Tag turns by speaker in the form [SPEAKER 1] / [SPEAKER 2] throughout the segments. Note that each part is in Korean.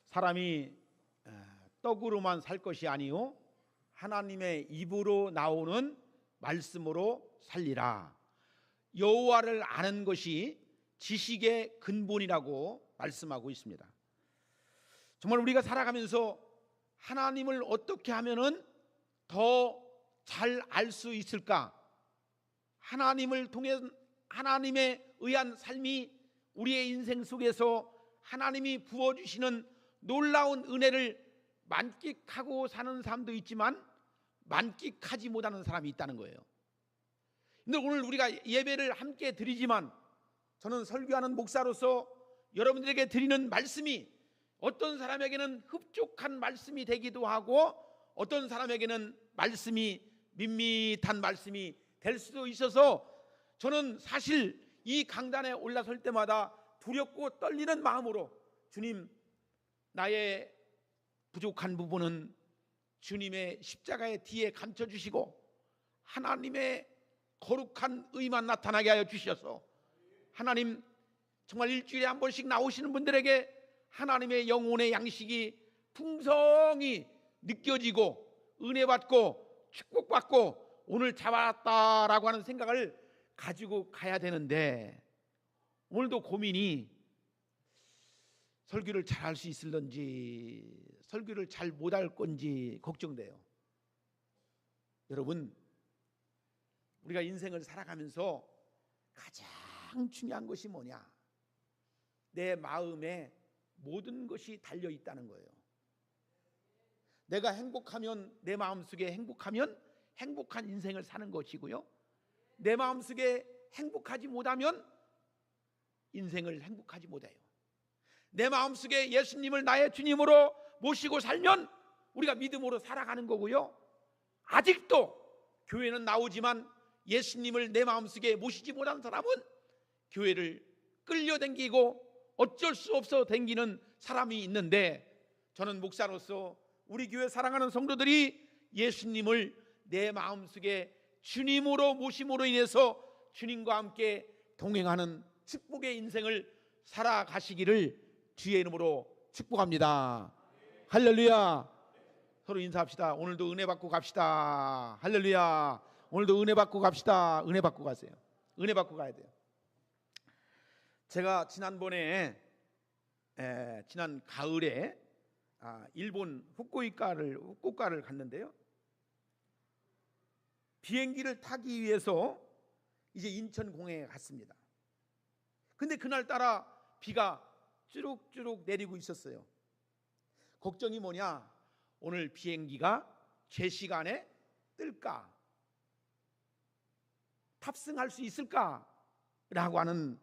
[SPEAKER 1] 사람이 떡으로만 살 것이 아니요 하나님의 입으로 나오는 말씀으로 살리라. 여호와를 아는 것이 지식의 근본이라고 말씀하고 있습니다. 정말 우리가 살아가면서 하나님을 어떻게 하면은 더 잘 알 수 있을까? 하나님을 통해 하나님에 의한 삶이 우리의 인생 속에서 하나님이 부어주시는 놀라운 은혜를 만끽하고 사는 사람도 있지만 만끽하지 못하는 사람이 있다는 거예요. 근데 오늘 우리가 예배를 함께 드리지만 저는 설교하는 목사로서 여러분들에게 드리는 말씀이 어떤 사람에게는 흡족한 말씀이 되기도 하고 어떤 사람에게는 말씀이 밋밋한 말씀이 될 수도 있어서 저는 사실 이 강단에 올라설 때마다 두렵고 떨리는 마음으로 주님, 나의 부족한 부분은 주님의 십자가의 뒤에 감춰주시고 하나님의 거룩한 의만 나타나게 하여 주셔서 하나님, 정말 일주일에 한 번씩 나오시는 분들에게 하나님의 영혼의 양식이 풍성히 느껴지고 은혜 받고 축복받고 오늘 잡았다라고 하는 생각을 가지고 가야 되는데 오늘도 고민이 설교를 잘 할 수 있을런지 설교를 잘 못할 건지 걱정돼요. 여러분, 우리가 인생을 살아가면서 가장 중요한 것이 뭐냐? 내 마음에 모든 것이 달려 있다는 거예요. 내가 행복하면, 내 마음속에 행복하면 행복한 인생을 사는 것이고요, 내 마음속에 행복하지 못하면 인생을 행복하지 못해요. 내 마음속에 예수님을 나의 주님으로 모시고 살면 우리가 믿음으로 살아가는 거고요, 아직도 교회는 나오지만 예수님을 내 마음속에 모시지 못한 사람은 교회를 끌려다니고 어쩔 수 없어 다니는 사람이 있는데, 저는 목사로서 우리 교회 사랑하는 성도들이 예수님을 내 마음속에 주님으로 모심으로 인해서 주님과 함께 동행하는 축복의 인생을 살아가시기를 주의 이름으로 축복합니다. 할렐루야. 서로 인사합시다. 오늘도 은혜 받고 갑시다. 할렐루야. 오늘도 은혜 받고 갑시다. 은혜 받고 가세요. 은혜 받고 가야 돼요. 제가 지난번에 지난 가을에 일본 후쿠오카를 갔는데요, 비행기를 타기 위해서 이제 인천공항에 갔습니다. 근데 그날따라 비가 쭈룩쭈룩 내리고 있었어요. 걱정이 뭐냐? 오늘 비행기가 제 시간에 뜰까? 탑승할 수 있을까? 라고 하는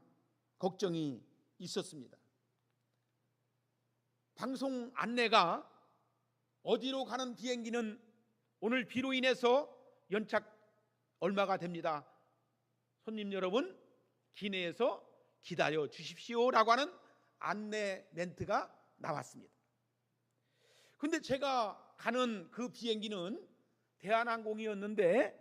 [SPEAKER 1] 걱정이 있었습니다. 방송 안내가 어디로 가는 비행기는 오늘 비로 인해서 연착 얼마가 됩니다. 손님 여러분, 기내에서 기다려 주십시오 라고 하는 안내 멘트가 나왔습니다. 근데 제가 가는 그 비행기는 대한항공이었는데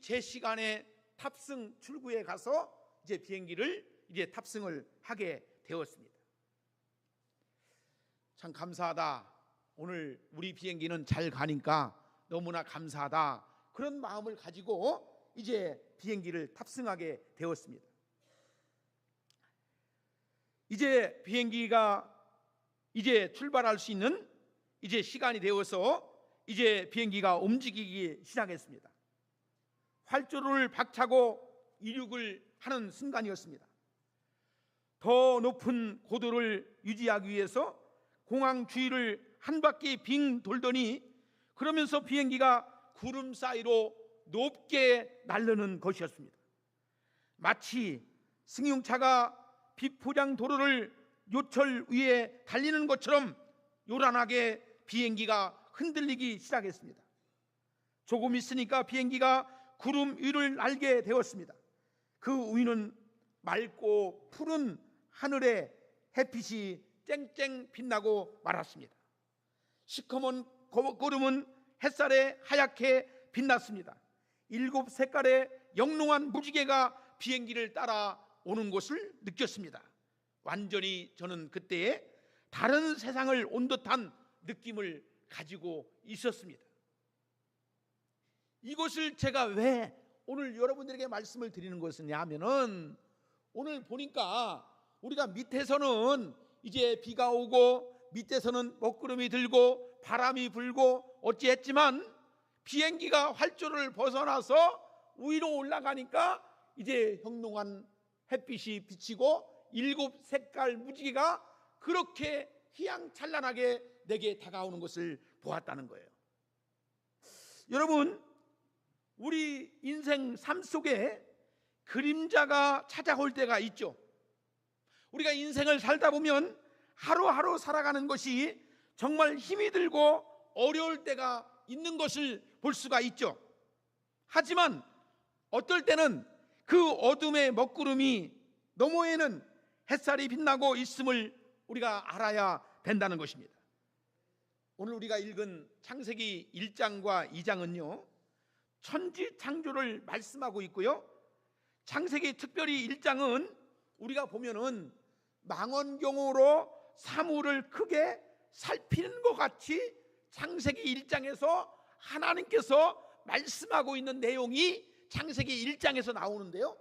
[SPEAKER 1] 제 시간에 탑승 출구에 가서 이제 비행기를 이제 탑승을 하게 되었습니다. 참 감사하다. 오늘 우리 비행기는 잘 가니까 너무나 감사하다. 그런 마음을 가지고 이제 비행기를 탑승하게 되었습니다. 이제 비행기가 이제 출발할 수 있는 이제 시간이 되어서 이제 비행기가 움직이기 시작했습니다. 활주로를 박차고 이륙을 하는 순간이었습니다. 더 높은 고도를 유지하기 위해서 공항 주위를 한 바퀴 빙 돌더니 그러면서 비행기가 구름 사이로 높게 날르는 것이었습니다. 마치 승용차가 비포장 도로를 요철 위에 달리는 것처럼 요란하게 비행기가 흔들리기 시작했습니다. 조금 있으니까 비행기가 구름 위를 날게 되었습니다. 그 위는 맑고 푸른 하늘에 햇빛이 쨍쨍 빛나고 말았습니다. 시커먼 구름은 햇살에 하얗게 빛났습니다. 7 색깔의 영롱한 무지개가 비행기를 따라 오는 것을 느꼈습니다. 완전히 저는 그때 다른 세상을 온 듯한 느낌을 가지고 있었습니다. 이것을 제가 왜 오늘 여러분들에게 말씀을 드리는 것이냐 하면은, 오늘 보니까 우리가 밑에서는 이제 비가 오고 밑에서는 먹구름이 들고 바람이 불고 어찌했지만 비행기가 활주로를 벗어나서 위로 올라가니까 이제 형롱한 햇빛이 비치고 7색깔 무지개가 그렇게 휘황찬란하게 내게 다가오는 것을 보았다는 거예요. 여러분, 우리 인생 삶 속에 그림자가 찾아올 때가 있죠. 우리가 인생을 살다 보면 하루하루 살아가는 것이 정말 힘이 들고 어려울 때가 있는 것을 볼 수가 있죠. 하지만 어떨 때는 그 어둠의 먹구름이 너머에는 햇살이 빛나고 있음을 우리가 알아야 된다는 것입니다. 오늘 우리가 읽은 창세기 1장과 2장은요 천지창조를 말씀하고 있고요, 창세기 특별히 1장은 우리가 보면은 망원경으로 사물을 크게 살피는 것 같이 창세기 1장에서 하나님께서 말씀하고 있는 내용이 창세기 1장에서 나오는데요,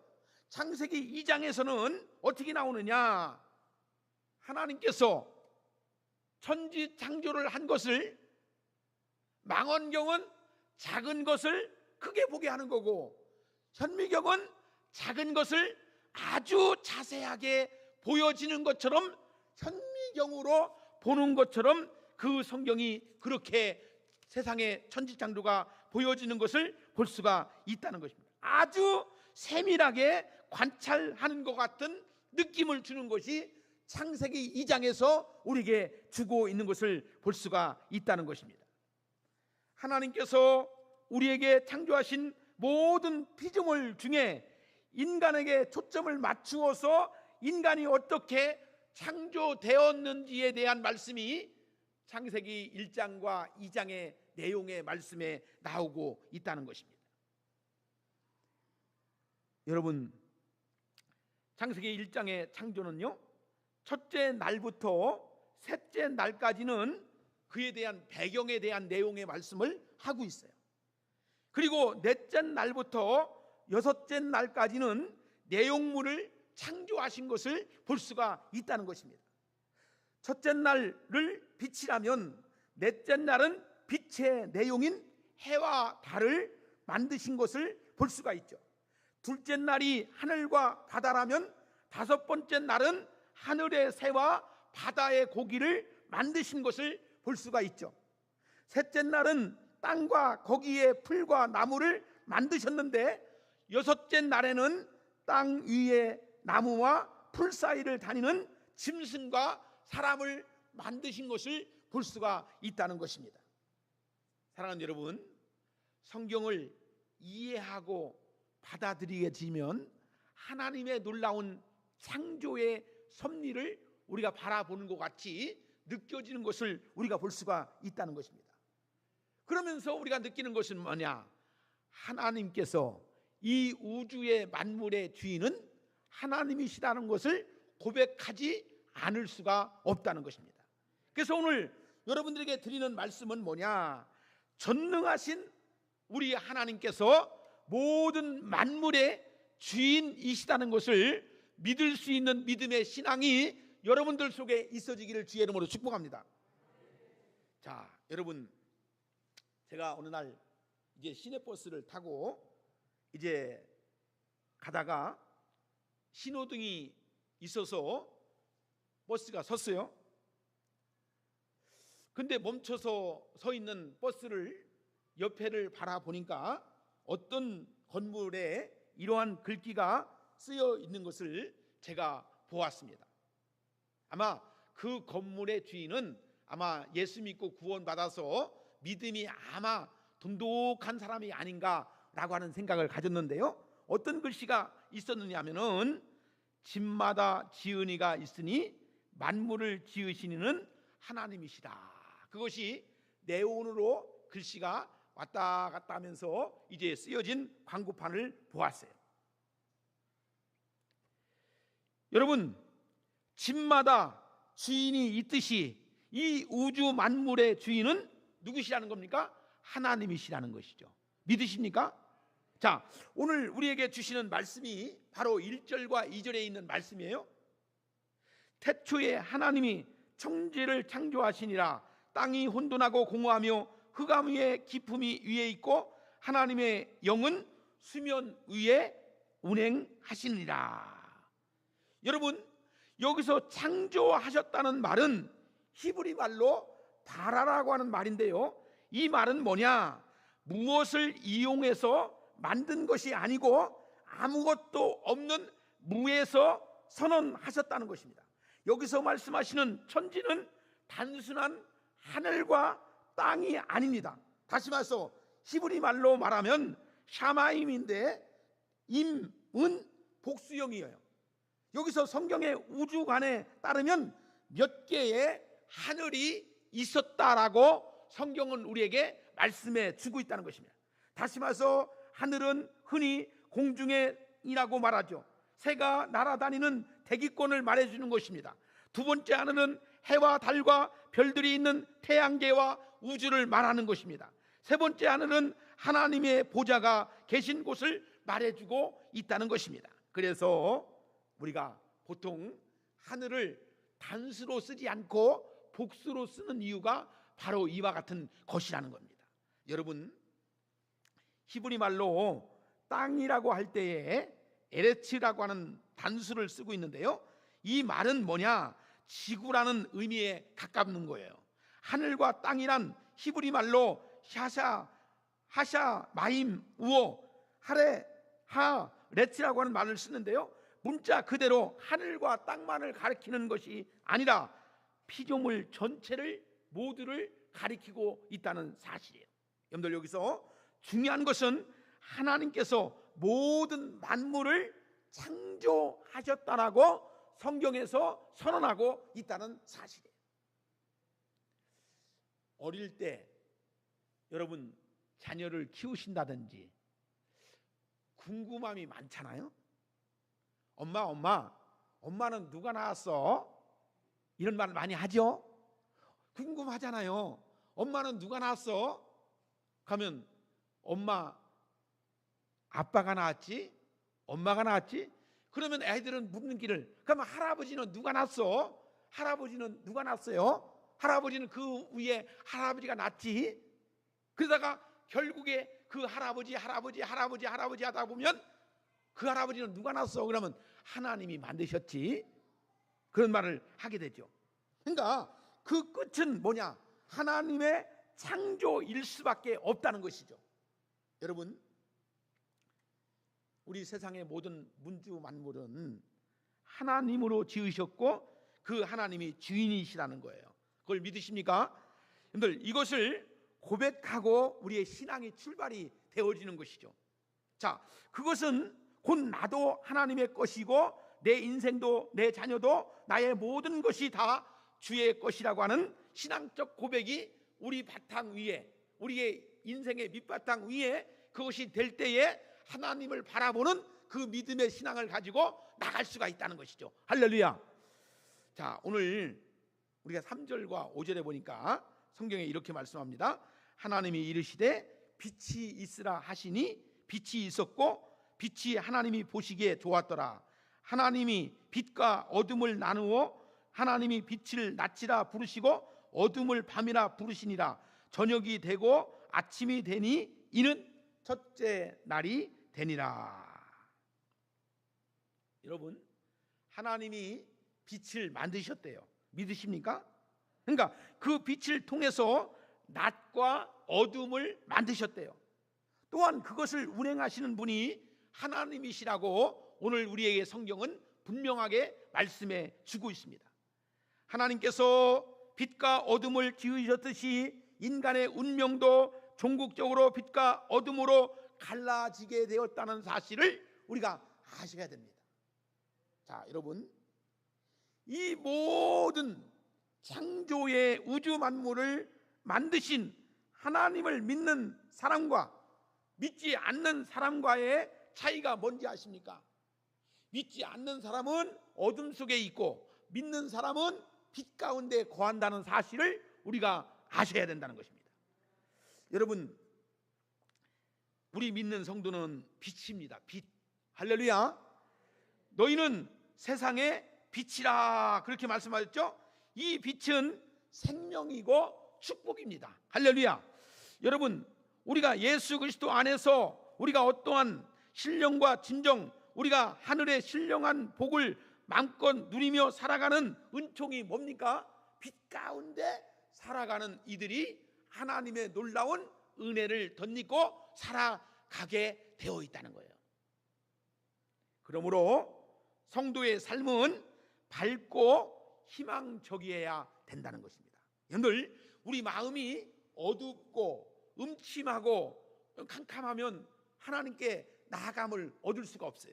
[SPEAKER 1] 창세기 2장에서는 어떻게 나오느냐, 하나님께서 천지창조를 한 것을 망원경은 작은 것을 크게 보게 하는 거고, 현미경은 작은 것을 아주 자세하게 보여지는 것처럼 현미경으로 보는 것처럼 그 성경이 그렇게 세상의 천지창조가 보여지는 것을 볼 수가 있다는 것입니다. 아주 세밀하게 관찰하는 것 같은 느낌을 주는 것이 창세기 2장에서 우리에게 주고 있는 것을 볼 수가 있다는 것입니다. 하나님께서 우리에게 창조하신 모든 피조물 중에 인간에게 초점을 맞추어서 인간이 어떻게 창조되었는지에 대한 말씀이 창세기 1장과 2장의 내용의 말씀에 나오고 있다는 것입니다. 여러분, 창세기 1장의 창조는요, 첫째 날부터 셋째 날까지는 그에 대한 배경에 대한 내용의 말씀을 하고 있어요. 그리고 넷째 날부터 여섯째 날까지는 내용물을 창조하신 것을 볼 수가 있다는 것입니다. 첫째 날을 빛이라면 넷째 날은 빛의 내용인 해와 달을 만드신 것을 볼 수가 있죠. 둘째 날이 하늘과 바다라면 다섯 번째 날은 하늘의 새와 바다의 고기를 만드신 것을 볼 수가 있죠. 셋째 날은 땅과 거기에 풀과 나무를 만드셨는데 여섯째 날에는 땅 위에 나무와 풀 사이를 다니는 짐승과 사람을 만드신 것을 볼 수가 있다는 것입니다. 사랑하는 여러분, 성경을 이해하고 받아들이게 되면 하나님의 놀라운 창조의 섭리를 우리가 바라보는 것 같이 느껴지는 것을 우리가 볼 수가 있다는 것입니다. 그러면서 우리가 느끼는 것은 뭐냐? 하나님께서 이 우주의 만물의 주인은 하나님이시라는 것을 고백하지 않을 수가 없다는 것입니다. 그래서 오늘 여러분들에게 드리는 말씀은 뭐냐? 전능하신 우리 하나님께서 모든 만물의 주인이시다는 것을 믿을 수 있는 믿음의 신앙이 여러분들 속에 있어지기를 주의 이름으로 축복합니다. 자, 여러분, 제가 어느 날 이제 시내버스를 타고 이제 가다가 신호등이 있어서 버스가 섰어요. 근데 멈춰서 서 있는 버스를 옆에를 바라보니까 어떤 건물에 이러한 글귀가 쓰여 있는 것을 제가 보았습니다. 아마 그 건물의 주인은 아마 예수 믿고 구원받아서 믿음이 아마 돈독한 사람이 아닌가라고 하는 생각을 가졌는데요, 어떤 글씨가 있었느냐 하면은 집마다 지은이가 있으니 만물을 지으시는 하나님이시다. 그것이 네온으로 글씨가 왔다 갔다 하면서 이제 쓰여진 광고판을 보았어요. 여러분, 집마다 주인이 있듯이 이 우주 만물의 주인은 누구시라는 겁니까? 하나님이시라는 것이죠. 믿으십니까? 자, 오늘 우리에게 주시는 말씀이 바로 1절과 2절에 있는 말씀이에요. 태초에 하나님이 천지를 창조하시니라. 땅이 혼돈하고 공허하며 흑암 위에 깊음이 위에 있고 하나님의 영은 수면 위에 운행하시니라. 여러분, 여기서 창조하셨다는 말은 히브리 말로 바라라고 하는 말인데요, 이 말은 뭐냐? 무엇을 이용해서 만든 것이 아니고 아무것도 없는 무에서 선언하셨다는 것입니다. 여기서 말씀하시는 천지는 단순한 하늘과 땅이 아닙니다. 다시 말해서 히브리 말로 말하면 샤마임인데 임은 복수형이에요. 여기서 성경의 우주관에 따르면 몇 개의 하늘이 있었다라고 성경은 우리에게 말씀해 주고 있다는 것입니다. 다시 말해서 하늘은 흔히 공중에이라고 말하죠. 새가 날아다니는 대기권을 말해주는 것입니다. 두 번째 하늘은 해와 달과 별들이 있는 태양계와 우주를 말하는 것입니다. 세 번째 하늘은 하나님의 보좌가 계신 곳을 말해주고 있다는 것입니다. 그래서 우리가 보통 하늘을 단수로 쓰지 않고 복수로 쓰는 이유가 바로 이와 같은 것이라는 겁니다. 여러분, 히브리 말로 땅이라고 할 때에 에레츠라고 하는 단수를 쓰고 있는데요, 이 말은 뭐냐? 지구라는 의미에 가깝는 거예요. 하늘과 땅이란 히브리 말로 하샤 마임 우오 하레 하 레츠라고 하는 말을 쓰는데요, 문자 그대로 하늘과 땅만을 가리키는 것이 아니라 피조물 전체를 모두를 가리키고 있다는 사실이에요. 여러분들, 여기서 중요한 것은 하나님께서 모든 만물을 창조하셨다라고 성경에서 선언하고 있다는 사실이에요. 어릴 때 여러분 자녀를 키우신다든지 궁금함이 많잖아요. 엄마는 누가 낳았어? 이런 말 많이 하죠. 궁금하잖아요. 엄마는 누가 낳았어? 가면 엄마, 아빠가 낳았지? 엄마가 낳았지? 그러면 애들은 묻는 길을, 그러면 할아버지는 누가 낳았어? 할아버지는 누가 낳았어요? 할아버지는 그 위에 할아버지가 낳았지? 그러다가 결국에 그 할아버지 하다 보면 그 할아버지는 누가 낳았어? 그러면 하나님이 만드셨지? 그런 말을 하게 되죠. 그러니까 그 끝은 뭐냐? 하나님의 창조일 수밖에 없다는 것이죠. 여러분, 우리 세상의 모든 문주 만물은 하나님으로 지으셨고 그 하나님이 주인이시라는 거예요. 그걸 믿으십니까? 여러분들, 이것을 고백하고 우리의 신앙이 출발이 되어지는 것이죠. 자, 그것은 곧 나도 하나님의 것이고 내 인생도 내 자녀도 나의 모든 것이 다 주의 것이라고 하는 신앙적 고백이 우리 바탕 위에, 우리의 인생의 밑바탕 위에 그것이 될 때에 하나님을 바라보는 그 믿음의 신앙을 가지고 나갈 수가 있다는 것이죠. 할렐루야. 자, 오늘 우리가 3절과 5절에 보니까 성경에 이렇게 말씀합니다. 하나님이 이르시되 빛이 있으라 하시니 빛이 있었고 빛이 하나님이 보시기에 좋았더라. 하나님이 빛과 어둠을 나누어 하나님이 빛을 낮이라 부르시고 어둠을 밤이라 부르시니라. 저녁이 되고 아침이 되니 이는 첫째 날이 되니라. 여러분, 하나님이 빛을 만드셨대요. 믿으십니까? 그러니까 그 빛을 통해서 낮과 어둠을 만드셨대요. 또한 그것을 운행하시는 분이 하나님이시라고 오늘 우리에게 성경은 분명하게 말씀해 주고 있습니다. 하나님께서 빛과 어둠을 지으셨듯이 인간의 운명도 종국적으로 빛과 어둠으로 갈라지게 되었다는 사실을 우리가 아셔야 됩니다. 자, 여러분, 이 모든 창조의 우주 만물을 만드신 하나님을 믿는 사람과 믿지 않는 사람과의 차이가 뭔지 아십니까? 믿지 않는 사람은 어둠 속에 있고 믿는 사람은 빛 가운데 거한다는 사실을 우리가 아셔야 된다는 것입니다. 여러분, 우리 믿는 성도는 빛입니다. 빛. 할렐루야. 너희는 세상의 빛이라 그렇게 말씀하셨죠? 이 빛은 생명이고 축복입니다. 할렐루야. 여러분, 우리가 예수 그리스도 안에서 우리가 어떠한 신령과 진정, 우리가 하늘의 신령한 복을 마음껏 누리며 살아가는 은총이 뭡니까? 빛 가운데 살아가는 이들이 하나님의 놀라운 은혜를 덧입고 살아가게 되어 있다는 거예요. 그러므로 성도의 삶은 밝고 희망적이어야 된다는 것입니다. 여러분들, 우리 마음이 어둡고 음침하고 캄캄하면 하나님께 나아감을 얻을 수가 없어요.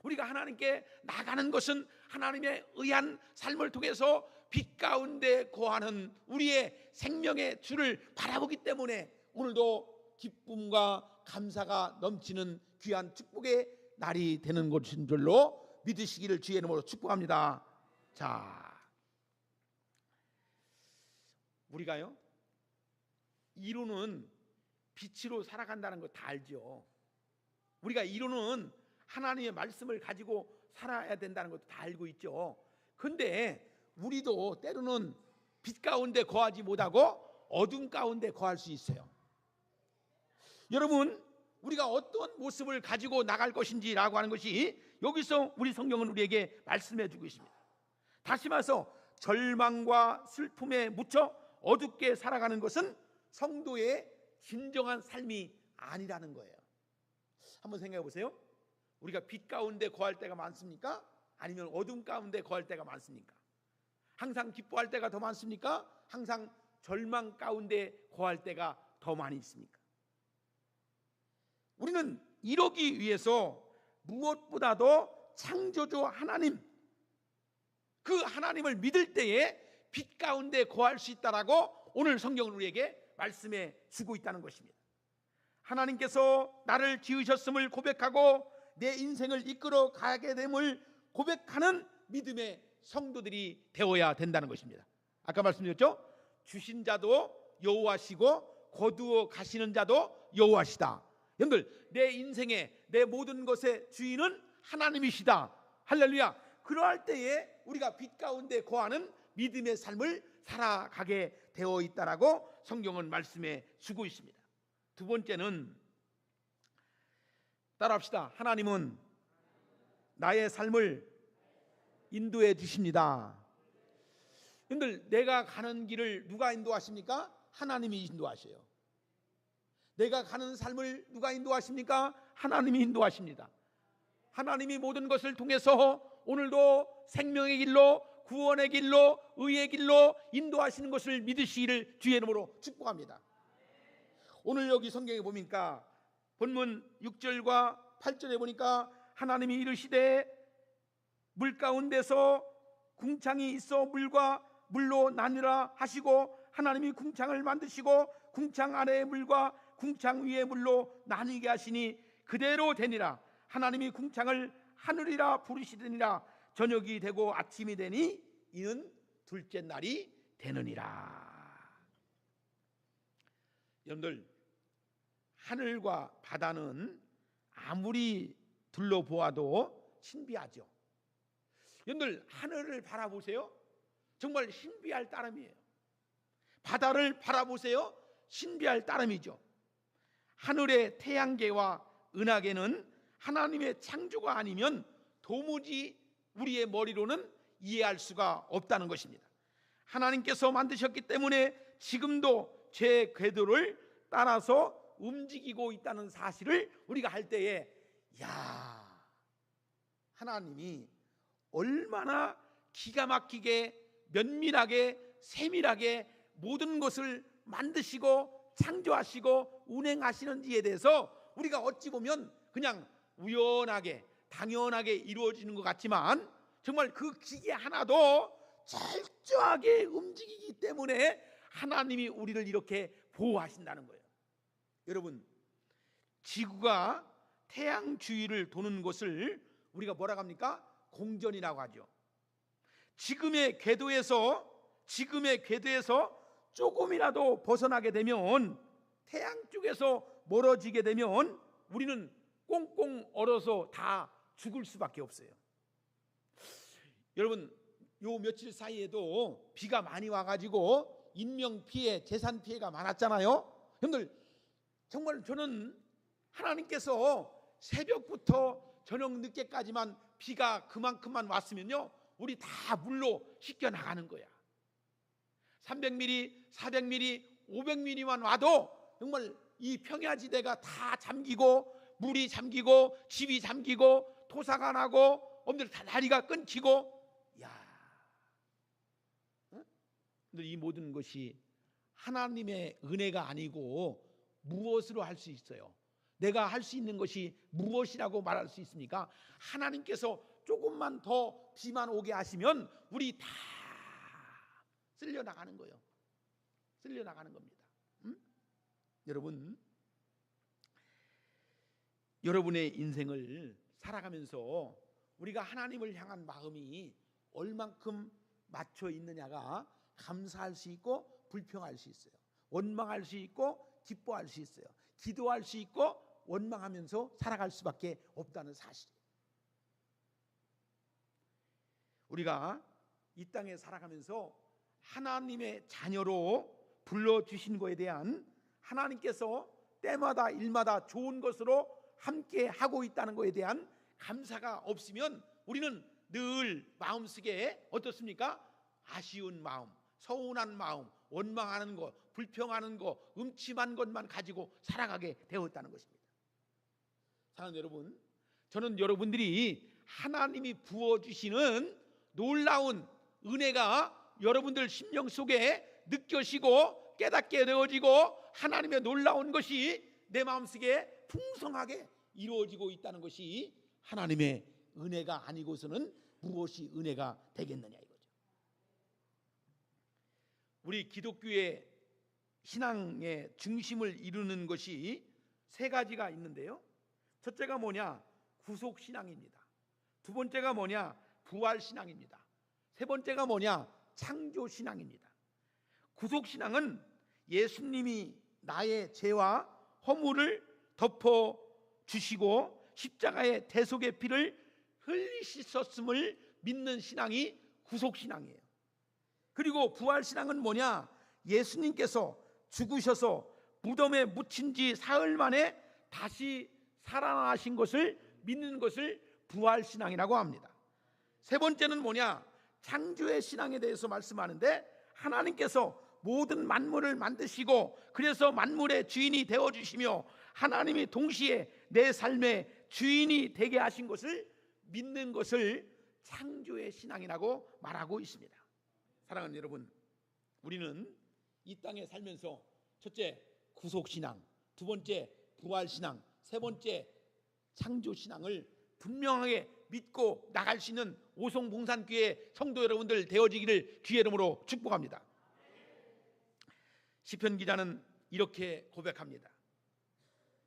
[SPEAKER 1] 우리가 하나님께 나가는 것은 하나님의 의한 삶을 통해서 빛 가운데 거하는 우리의 생명의 주를 바라보기 때문에 오늘도 기쁨과 감사가 넘치는 귀한 축복의 날이 되는 것인 줄로 믿으시기를 주의 이름으로 축복합니다. 자, 우리가요, 이루는 빛으로 살아간다는 거 다 알죠. 우리가 이루는 하나님의 말씀을 가지고 살아야 된다는 것도 다 알고 있죠. 근데 우리도 때로는 빛 가운데 거하지 못하고 어둠 가운데 거할 수 있어요. 여러분, 우리가 어떤 모습을 가지고 나갈 것인지라고 하는 것이 여기서 우리 성경은 우리에게 말씀해 주고 있습니다. 다시 말해서 절망과 슬픔에 묻혀 어둡게 살아가는 것은 성도의 진정한 삶이 아니라는 거예요. 한번 생각해 보세요. 우리가 빛 가운데 거할 때가 많습니까? 아니면 어둠 가운데 거할 때가 많습니까? 항상 기뻐할 때가 더 많습니까? 항상 절망 가운데 거할 때가 더 많이 있습니까? 우리는 이러기 위해서 무엇보다도 창조주 하나님, 그 하나님을 믿을 때에 빛 가운데 거할 수 있다라고 오늘 성경은 우리에게 말씀해 주고 있다는 것입니다. 하나님께서 나를 지으셨음을 고백하고 내 인생을 이끌어 가게 됨을 고백하는 믿음의 성도들이 되어야 된다는 것입니다. 아까 말씀드렸죠? 주신 자도 여호와시고 거두어 가시는 자도 여호와시다. 여러분들, 내 인생의 내 모든 것의 주인은 하나님이시다. 할렐루야. 그러할 때에 우리가 빛 가운데 거하는 믿음의 삶을 살아가게 되어 있다라고 성경은 말씀해 주고 있습니다. 두 번째는 따라합시다. 하나님은 나의 삶을 인도해 주십니다. 여러분들, 내가 가는 길을 누가 인도하십니까? 하나님이 인도하셔요. 내가 가는 삶을 누가 인도하십니까? 하나님이 인도하십니다. 하나님이 모든 것을 통해서 오늘도 생명의 길로, 구원의 길로, 의의 길로 인도하시는 것을 믿으시기를 주의 이름으로 축복합니다. 오늘 여기 성경에 보니까 본문 6절과 8절에 보니까 하나님이 이르시되 물 가운데서 궁창이 있어 물로 나뉘라 하시고 하나님이 궁창을 만드시고 궁창 아래의 물과 궁창 위의 물로 나뉘게 하시니 그대로 되니라. 하나님이 궁창을 하늘이라 부르시더니라. 저녁이 되고 아침이 되니 이는 둘째 날이 되느니라. 여러분들, 하늘과 바다는 아무리 둘러보아도 신비하죠. 여러분들, 하늘을 바라보세요. 정말 신비할 따름이에요. 바다를 바라보세요. 신비할 따름이죠. 하늘의 태양계와 은하계는 하나님의 창조가 아니면 도무지 우리의 머리로는 이해할 수가 없다는 것입니다. 하나님께서 만드셨기 때문에 지금도 제 궤도를 따라서 움직이고 있다는 사실을 우리가 할 때에, 야, 하나님이 얼마나 기가 막히게 면밀하게 세밀하게 모든 것을 만드시고 창조하시고 운행하시는지에 대해서 우리가 어찌 보면 그냥 우연하게 당연하게 이루어지는 것 같지만 정말 그 기계 하나도 철저하게 움직이기 때문에 하나님이 우리를 이렇게 보호하신다는 거예요. 여러분, 지구가 태양 주위를 도는 것을 우리가 뭐라고 합니까? 공전이라고 하죠. 지금의 궤도에서 조금이라도 벗어나게 되면, 태양 쪽에서 멀어지게 되면 우리는 꽁꽁 얼어서 다 죽을 수밖에 없어요. 여러분, 요 며칠 사이에도 비가 많이 와가지고 인명 피해, 재산 피해가 많았잖아요. 여러분들, 정말 저는 하나님께서 새벽부터 저녁 늦게까지만 비가 그만큼만 왔으면요, 우리 다 물로 씻겨 나가는 거야. 300mm, 400mm, 500mm만 와도 정말 이 평야지대가 다 잠기고, 물이 잠기고, 집이 잠기고, 토사가 나고, 엄들 다 다리가 끊기고. 근데 이 모든 것이 하나님의 은혜가 아니고 무엇으로 할 수 있어요? 내가 할 수 있는 것이 무엇이라고 말할 수 있습니까? 하나님께서 조금만 더 비만 오게 하시면 우리 다 쓸려 나가는 거예요. 쓸려 나가는 겁니다. 여러분, 여러분의 인생을 살아가면서 우리가 하나님을 향한 마음이 얼만큼 맞춰 있느냐가 감사할 수 있고 불평할 수 있어요. 원망할 수 있고 기뻐할 수 있어요. 기도할 수 있고 원망하면서 살아갈 수밖에 없다는 사실이에요. 우리가 이 땅에 살아가면서 하나님의 자녀로 불러주신 것에 대한, 하나님께서 때마다 일마다 좋은 것으로 함께 하고 있다는 것에 대한 감사가 없으면 우리는 늘 마음속에 어떻습니까? 아쉬운 마음, 서운한 마음, 원망하는 것, 불평하는 것, 음침한 것만 가지고 살아가게 되었다는 것입니다. 사랑하는 여러분, 저는 여러분들이 하나님이 부어주시는 놀라운 은혜가 여러분들 심령 속에 느껴지고 깨닫게 되어지고, 하나님의 놀라운 것이 내 마음속에 풍성하게 이루어지고 있다는 것이 하나님의 은혜가 아니고서는 무엇이 은혜가 되겠느냐 이거죠. 우리 기독교의 신앙의 중심을 이루는 것이 세 가지가 있는데요. 첫째가 뭐냐? 구속신앙입니다. 두 번째가 뭐냐? 부활신앙입니다. 세 번째가 뭐냐? 창조신앙입니다. 구속신앙은 예수님이 나의 죄와 허물을 덮어주시고 십자가의 대속의 피를 흘리셨음을 믿는 신앙이 구속신앙이에요. 그리고 부활신앙은 뭐냐? 예수님께서 죽으셔서 무덤에 묻힌 지 사흘 만에 다시 살아나신 것을 믿는 것을 부활신앙이라고 합니다. 세 번째는 뭐냐? 창조의 신앙에 대해서 말씀하는데, 하나님께서 모든 만물을 만드시고 그래서 만물의 주인이 되어주시며 하나님이 동시에 내 삶의 주인이 되게 하신 것을 믿는 것을 창조의 신앙이라고 말하고 있습니다. 사랑하는 여러분, 우리는 이 땅에 살면서 첫째 구속신앙, 두 번째 부활신앙, 세 번째 창조신앙을 분명하게 믿고 나갈 수 있는 오송봉산교회 성도 여러분들 되어지기를 주의 이름으로 축복합니다. 시편 기자는 이렇게 고백합니다.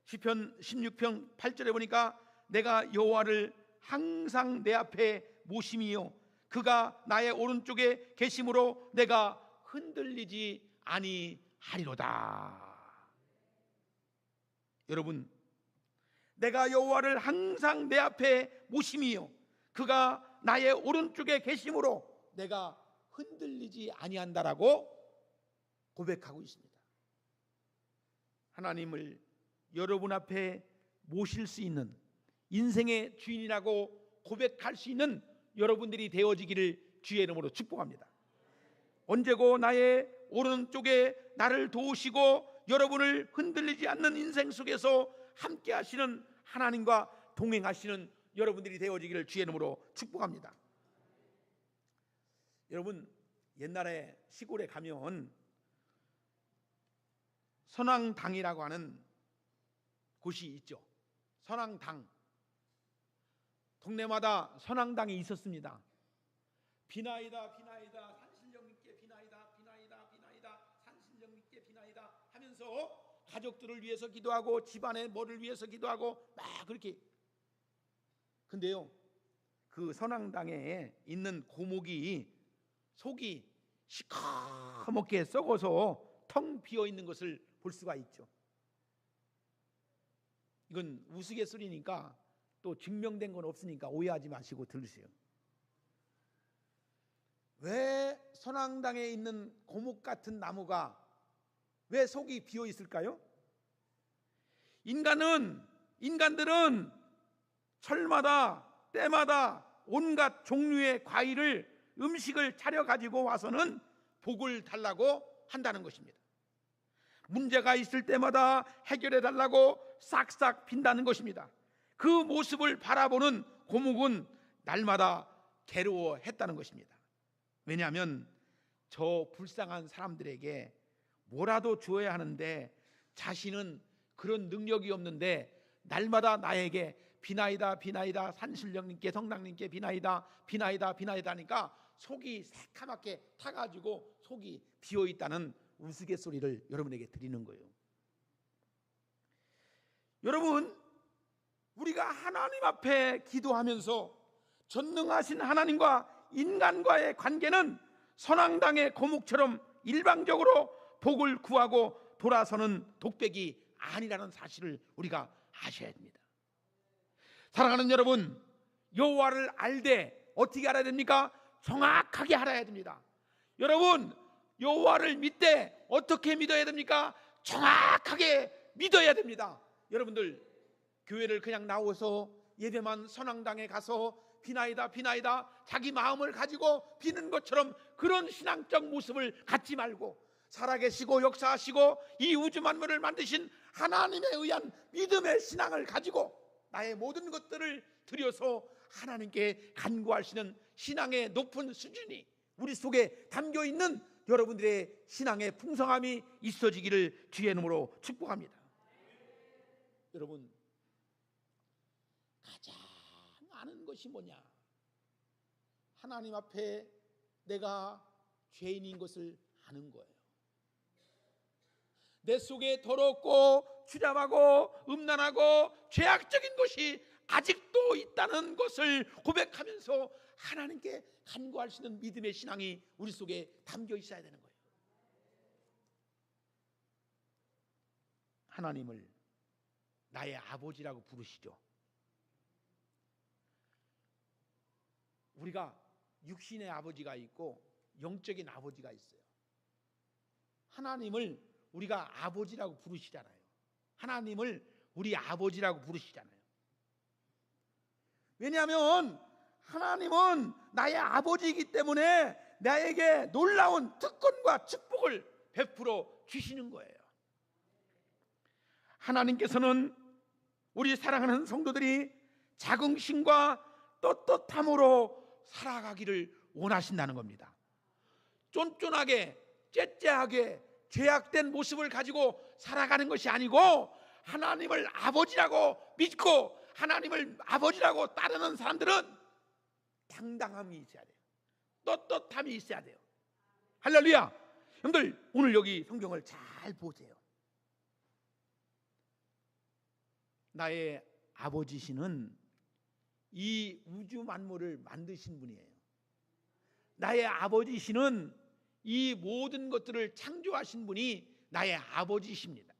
[SPEAKER 1] 시편 16편 8절에 보니까 내가 여호와를 항상 내 앞에 모심이요 그가 나의 오른쪽에 계심으로 내가 흔들리지 아니하리로다. 여러분, 내가 여호와를 항상 내 앞에 모심이요 그가 나의 오른쪽에 계심으로 내가 흔들리지 아니한다라고 고백하고 있습니다. 하나님을 여러분 앞에 모실 수 있는, 인생의 주인이라고 고백할 수 있는 여러분들이 되어지기를 주의 이름으로 축복합니다. 언제고 나의 오른쪽에 나를 도우시고 여러분을 흔들리지 않는 인생 속에서 함께 하시는 하나님과 동행하시는 여러분들이 되어지기를 주의 이름으로 축복합니다. 여러분, 옛날에 시골에 가면 선왕당이라고 하는 곳이 있죠. 선왕당. 동네마다 선왕당이 있었습니다. 비나이다 비나이다 산신령님께 비나이다 비나이다 비나이다 산신령님께 비나이다 하면서 가족들을 위해서 기도하고 집안의 뭐를 위해서 기도하고 막 그렇게. 근데요, 그 선왕당에 있는 고목이 속이 시커멓게 썩어서 텅 비어 있는 것을 볼 수가 있죠. 이건 우스갯소리니까 또 증명된 건 없으니까 오해하지 마시고 들으세요. 왜 선왕당에 있는 고목 같은 나무가 왜 속이 비어 있을까요? 인간들은 철마다 때마다 온갖 종류의 과일을 음식을 차려 가지고 와서는 복을 달라고 한다는 것입니다. 문제가 있을 때마다 해결해 달라고 싹싹 빈다는 것입니다. 그 모습을 바라보는 고목은 날마다 괴로워했다는 것입니다. 왜냐하면 저 불쌍한 사람들에게 뭐라도 주어야 하는데 자신은 그런 능력이 없는데 날마다 나에게 비나이다 비나이다, 산신령님께 성당님께 비나이다 비나이다 비나이다 하니까 속이 새카맣게 타가지고 속이 비어있다는 우스갯소리를 여러분에게 드리는 거예요. 여러분, 우리가 하나님 앞에 기도하면서 전능하신 하나님과 인간과의 관계는 선왕당의 고목처럼 일방적으로 복을 구하고 돌아서는 독백이 아니라는 사실을 우리가 아셔야 됩니다. 사랑하는 여러분, 여호와를 알되 어떻게 알아야 됩니까? 정확하게 알아야 됩니다. 여러분, 여호와를 믿되 어떻게 믿어야 됩니까? 정확하게 믿어야 됩니다. 여러분들, 교회를 그냥 나와서 예배만 선왕당에 가서 비나이다 비나이다 자기 마음을 가지고 비는 것처럼 그런 신앙적 모습을 갖지 말고 살아계시고 역사하시고 이 우주 만물을 만드신 하나님에 의한 믿음의 신앙을 가지고 나의 모든 것들을 드려서 하나님께 간구하시는 신앙의 높은 수준이 우리 속에 담겨있는 여러분들의 신앙의 풍성함이 있어지기를 주의 이름으로 축복합니다. 여러분, 가장 아는 것이 뭐냐? 하나님 앞에 내가 죄인인 것을 아는 거예요. 내 속에 더럽고 추잡하고 음란하고 죄악적인 것이 아직도 있다는 것을 고백하면서 하나님께 간구할 수 있는 믿음의 신앙이 우리 속에 담겨 있어야 되는 거예요. 하나님을 나의 아버지라고 부르시죠. 우리가 육신의 아버지가 있고 영적인 아버지가 있어요. 하나님을 우리가 아버지라고 부르시잖아요. 하나님을 우리 아버지라고 부르시잖아요. 왜냐하면 하나님은 나의 아버지이기 때문에 나에게 놀라운 특권과 축복을 베풀어 주시는 거예요. 하나님께서는 우리 사랑하는 성도들이 자긍심과 떳떳함으로 살아가기를 원하신다는 겁니다. 쫀쫀하게 째째하게 죄악된 모습을 가지고 살아가는 것이 아니고 하나님을 아버지라고 믿고 하나님을 아버지라고 따르는 사람들은 당당함이 있어야 돼요. 떳떳함이 있어야 돼요. 할렐루야. 여러분들, 오늘 여기 성경을 잘 보세요. 나의 아버지시는 이 우주 만물을 만드신 분이에요. 나의 아버지시는 이 모든 것들을 창조하신 분이 나의 아버지십니다.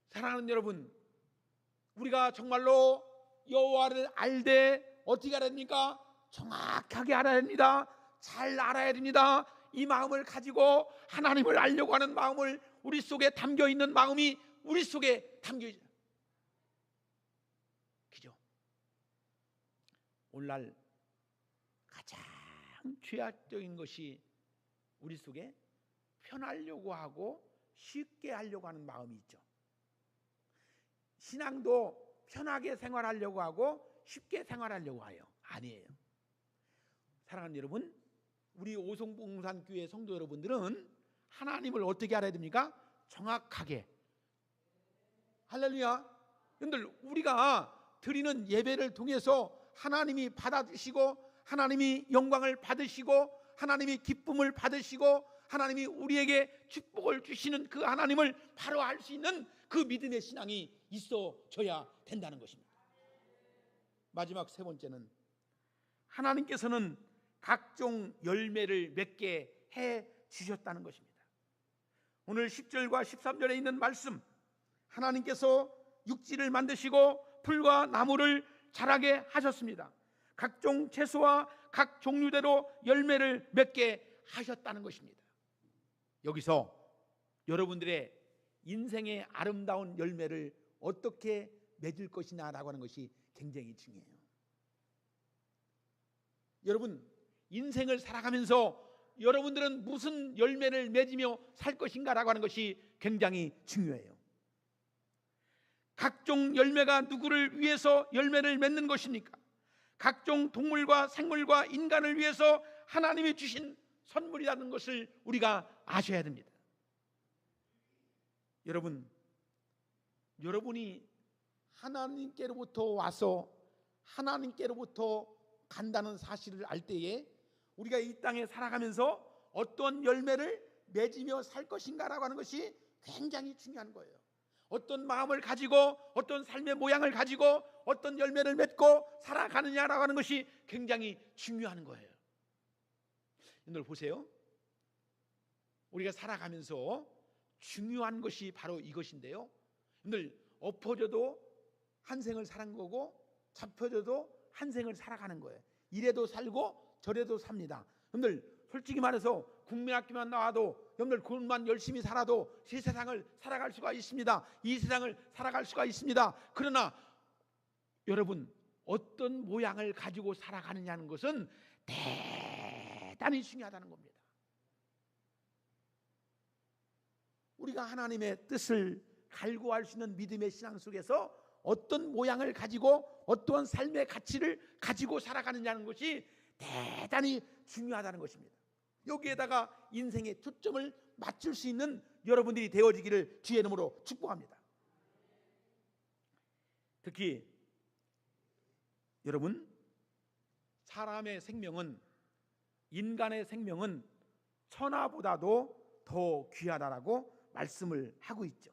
[SPEAKER 1] 사랑하는 여러분, 우리가 정말로 여호와를 알되 어떻게 알아야 됩니까? 정확하게 알아야 됩니다. 잘 알아야 됩니다. 이 마음을 가지고 하나님을 알려고 하는 마음을 우리 속에 담겨 있는 마음이 우리 속에 담겨 있어요. 그죠? 오늘날 가장 죄악적인 것이 우리 속에 편하려고 하고 쉽게 하려고 하는 마음이 있죠. 신앙도 편하게 생활하려고 하고 쉽게 생활하려고 해요. 아니에요. 사랑하는 여러분, 우리 오송봉산교회 성도 여러분들은 하나님을 어떻게 알아야 됩니까? 정확하게. 할렐루야. 여러분들, 우리가 드리는 예배를 통해서 하나님이 받아주시고 하나님이 영광을 받으시고 하나님이 기쁨을 받으시고 하나님이 우리에게 축복을 주시는 그 하나님을 바로 알 수 있는 그 믿음의 신앙이 있어져야 된다는 것입니다. 마지막 세 번째는 하나님께서는 각종 열매를 맺게 해 주셨다는 것입니다. 오늘 10절과 13절에 있는 말씀, 하나님께서 육지를 만드시고 풀과 나무를 자라게 하셨습니다. 각종 채소와 각 종류대로 열매를 맺게 하셨다는 것입니다. 여기서 여러분들의 인생의 아름다운 열매를 어떻게 맺을 것이냐라고 하는 것이 굉장히 중요해요. 여러분, 인생을 살아가면서 여러분들은 무슨 열매를 맺으며 살 것인가라고 하는 것이 굉장히 중요해요. 각종 열매가 누구를 위해서 열매를 맺는 것입니까? 각종 동물과 생물과 인간을 위해서 하나님이 주신 선물이라는 것을 우리가 아셔야 됩니다. 여러분이 하나님께로부터 와서 하나님께로부터 간다는 사실을 알 때에 우리가 이 땅에 살아가면서 어떤 열매를 맺으며 살 것인가라고 하는 것이 굉장히 중요한 거예요. 어떤 마음을 가지고 어떤 삶의 모양을 가지고 어떤 열매를 맺고 살아가느냐라고 하는 것이 굉장히 중요한 거예요. 여러분 보세요. 우리가 살아가면서 중요한 것이 바로 이것인데요. 여러분들 엎어져도 한 생을 사는 거고 잡혀져도 한 생을 살아가는 거예요. 이래도 살고 저래도 삽니다. 여러분들 솔직히 말해서 국민학교만 나와도 여러분들 그것만 열심히 살아도 이 세상을 살아갈 수가 있습니다. 이 세상을 살아갈 수가 있습니다. 그러나 여러분 어떤 모양을 가지고 살아가느냐는 것은 대단히 중요하다는 겁니다. 우리가 하나님의 뜻을 갈구할 수 있는 믿음의 신앙 속에서 어떤 모양을 가지고 어떠한 삶의 가치를 가지고 살아가느냐는 것이 대단히 중요하다는 것입니다. 여기에다가 인생의 초점을 맞출 수 있는 여러분들이 되어지기를 주의 이름으로 축복합니다. 특히 여러분, 사람의 생명은, 인간의 생명은 천하보다도 더 귀하다라고 말씀을 하고 있죠.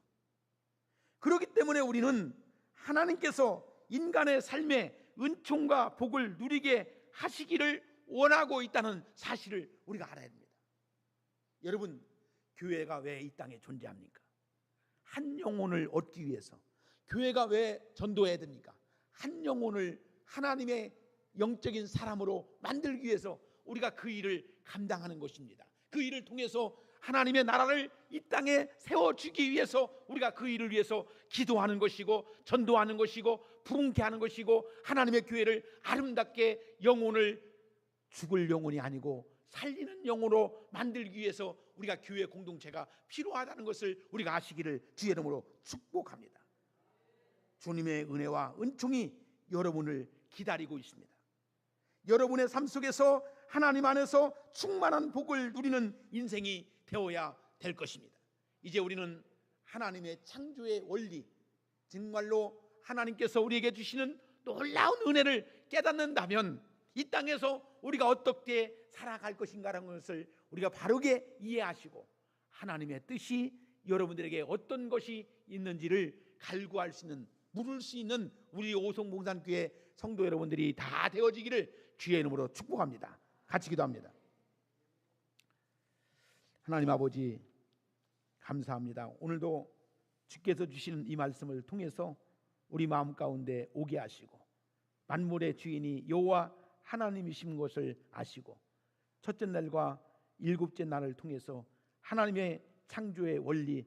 [SPEAKER 1] 그렇기 때문에 우리는 하나님께서 인간의 삶에 은총과 복을 누리게 하시기를 원하고 있다는 사실을 우리가 알아야 됩니다. 여러분, 교회가 왜 이 땅에 존재합니까? 한 영혼을 얻기 위해서. 교회가 왜 전도해야 됩니까? 한 영혼을 하나님의 영적인 사람으로 만들기 위해서 우리가 그 일을 감당하는 것입니다. 그 일을 통해서 하나님의 나라를 이 땅에 세워주기 위해서 우리가 그 일을 위해서 기도하는 것이고 전도하는 것이고 부흥케 하는 것이고 하나님의 교회를 아름답게 영혼을 죽을 영혼이 아니고 살리는 영혼으로 만들기 위해서 우리가 교회 공동체가 필요하다는 것을 우리가 아시기를 주의 이름으로 축복합니다. 주님의 은혜와 은총이 여러분을 기다리고 있습니다. 여러분의 삶 속에서 하나님 안에서 충만한 복을 누리는 인생이 되어야 될 것입니다. 이제 우리는 하나님의 창조의 원리, 정말로 하나님께서 우리에게 주시는 놀라운 은혜를 깨닫는다면 이 땅에서 우리가 어떻게 살아갈 것인가라는 것을 우리가 바르게 이해하시고 하나님의 뜻이 여러분들에게 어떤 것이 있는지를 갈구할 수 있는, 물을 수 있는 우리 오송봉산교회 성도 여러분들이 다 되어지기를 주의 이름으로 축복합니다. 같이 기도합니다. 하나님 아버지 감사합니다. 오늘도 주께서 주시는 이 말씀을 통해서 우리 마음 가운데 오게 하시고 만물의 주인이 여호와 하나님이신 것을 아시고 첫째 날과 일곱째 날을 통해서 하나님의 창조의 원리,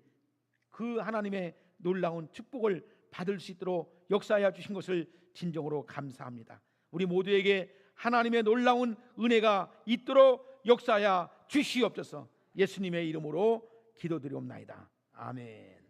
[SPEAKER 1] 그 하나님의 놀라운 축복을 받을 수 있도록 역사하여 주신 것을 진정으로 감사합니다. 우리 모두에게 하나님의 놀라운 은혜가 있도록 역사하여 주시옵소서. 예수님의 이름으로 기도드리옵나이다. 아멘.